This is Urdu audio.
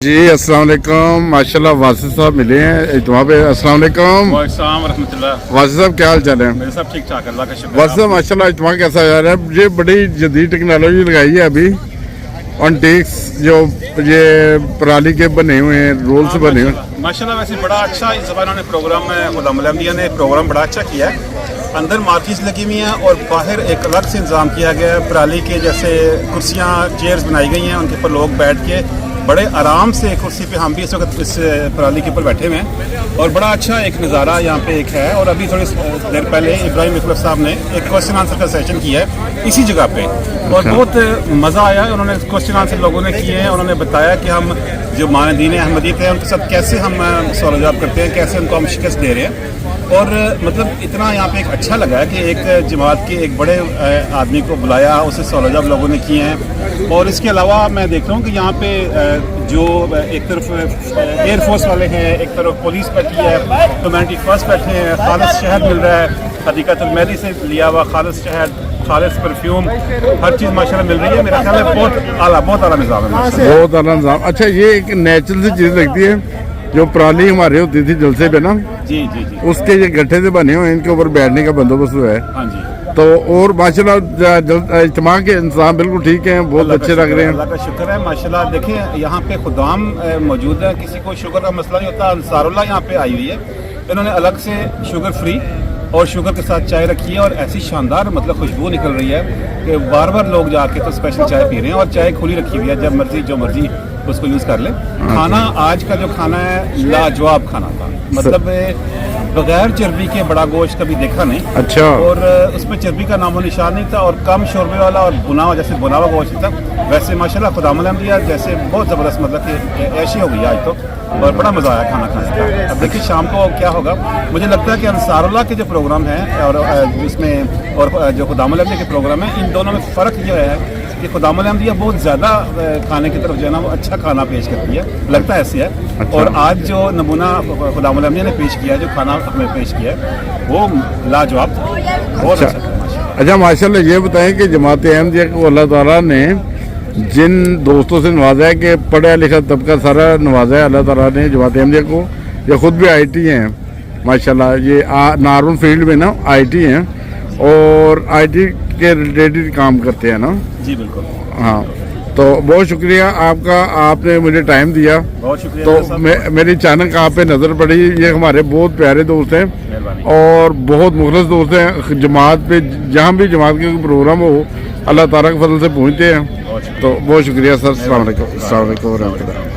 جی السلام علیکم ماشاءاللہ واصف صاحب ملے ہیں اجتماع پہ. السلام علیکم. السلام ورحمۃ اللہ. واصف صاحب کیا حال چال ہے؟ میرے سب ٹھیک ٹھاک اللہ کا شکر. واصف صاحب ماشاءاللہ اجتماع کیسا جا رہا ہے؟ یہ بڑی جدید ٹیکنالوجی لگائی ہے ابھی آن ٹیکس جو یہ پرالی کے بنے ہوئے ہیں رولز بنے ہوئے ہیں ماشاءاللہ. ویسے بڑا اچھا اس زبانوں نے پروگرام غلام الانبیاء نے پروگرام بڑا اچھا کیا ہے. اندر مارکیٹس لگی ہوئی ہیں اور باہر ایک الگ سے انتظام کیا گیا ہے. پرالی کے جیسے کرسیاں چیئرز بنائی گئی ہیں ان کے اوپر لوگ بیٹھ کے بڑے آرام سے کرسی پہ ہم بھی اس وقت اس پرالی کے اوپر بیٹھے ہوئے ہیں اور بڑا اچھا ایک نظارہ یہاں پہ ایک ہے. اور ابھی تھوڑی دیر پہلے ابراہیم اخلص صاحب نے ایک کوشچن آنسر کا سیشن کیا ہے اسی جگہ پہ اور بہت مزہ آیا. انہوں نے کوشچن آنسر لوگوں نے کیے ہیں. انہوں نے بتایا کہ ہم جو ماندین احمدیت ہیں ان کے ساتھ کیسے ہم سوال جواب کرتے ہیں, کیسے ان کو ہم شکست دے رہے ہیں. اور مطلب اتنا یہاں پہ ایک اچھا لگا کہ ایک جماعت کے ایک بڑے آدمی کو بلایا, اسے سوال جواب لوگوں نے کیے ہیں. اور اس کے علاوہ میں دیکھ رہا ہوں کہ یہاں پہ جو ایک طرف ایئر فورس والے ہیں, ایک طرف پولیس بیٹھی ہے, کمیونٹی فرسٹ بیٹھے ہیں, خالص شہد مل رہا ہے, حدیقۃ المہدی سے لیا ہوا خالص شہد, خالص پرفیوم, ہر چیز ماشاءاللہ مل رہی ہے. میرا خیال ہے بہت اعلیٰ نظام ہے, بہت اعلیٰ نظام. اچھا یہ ایک نیچرل سی چیز لگتی ہے جو پرالی ہمارے ہوتی تھی جلسے پہ نا, جی جی جی اس کے یہ گٹھے سے بنے ہوئے ہیں, ان کے اوپر بیٹھنے کا بندوبست ہوا ہے. ہاں جی. تو اور ماشاءاللہ اجتماع کے انتظام بالکل ٹھیک ہیں, بہت اچھے لگ رہے ہیں. اللہ کا شکر ہے ماشاءاللہ. دیکھیں یہاں پہ خدام موجود ہے, کسی کو شوگر کا مسئلہ نہیں ہوتا. انصار اللہ یہاں پہ آئی ہوئی ہے, انہوں نے الگ سے شوگر فری اور شوگر کے ساتھ چائے رکھی ہے اور ایسی شاندار مطلب خوشبو نکل رہی ہے کہ بار بار لوگ جا کے تو اسپیشل چائے پی رہے ہیں. اور چائے کھلی رکھی ہوئی ہے, جب مرضی جو مرضی اس کو یوز کر لیں. کھانا آج کا جو کھانا ہے لاجواب کھانا تھا, مطلب بغیر چربی کے بڑا گوشت کبھی دیکھا نہیں. اچھا. اور اس میں چربی کا نام و نشان نہیں تھا اور کم شوربے والا اور جیسے بنا ہوا گوشت تھا. ویسے ماشاءاللہ خدام الانبیاء جیسے بہت زبردست مطلب کہ ایشی ہو گئی آج تو, اور بڑا مزہ آیا کھانا کھانے کا. اب دیکھیے شام کو کیا ہوگا. مجھے لگتا ہے کہ انصار اللہ کے جو پروگرام ہیں اور اس میں اور جو خدام الانبیاء کے پروگرام ہیں, ان دونوں میں فرق یہ ہے کہ خدام الانبیاء بہت زیادہ کھانے کی طرف جو ہے نا وہ اچھا کھانا پیش کرتی ہے, لگتا ہے ایسے ہے. اور آج جو نمونہ خدام الانبیاء نے پیش کیا ہے, جو کھانا ہمیں پیش کیا ہے, وہ لاجواب تھا, بہت اچھا تھا. اچھا ماشاءاللہ یہ بتائیں کہ جماعت احمدیہ کو اللہ تعالیٰ نے جن دوستوں سے نوازا ہے کہ پڑھا لکھا طبقہ سارا نوازا ہے اللہ تعالیٰ نے جماعت احمدیہ کو. یہ خود بھی آئی ٹی ہیں ماشاءاللہ, یہ نارون فیلڈ میں نا آئی ٹی ہیں اور آئی ٹی کے ریلیٹڈ کام کرتے ہیں نا. جی بالکل. ہاں تو بہت شکریہ آپ کا, آپ نے مجھے ٹائم دیا. بہت شکریہ. تو میری اچانک آپ پہ نظر پڑی. یہ ہمارے بہت پیارے دوست ہیں اور بہت مخلص دوست ہیں. جماعت پہ جہاں بھی جماعت کے پروگرام ہو اللہ تعالیٰ کے فضل سے پہنچتے ہیں. تو بہت شکریہ سر. السلام علیکم. السلام علیکم ورحمۃ اللہ.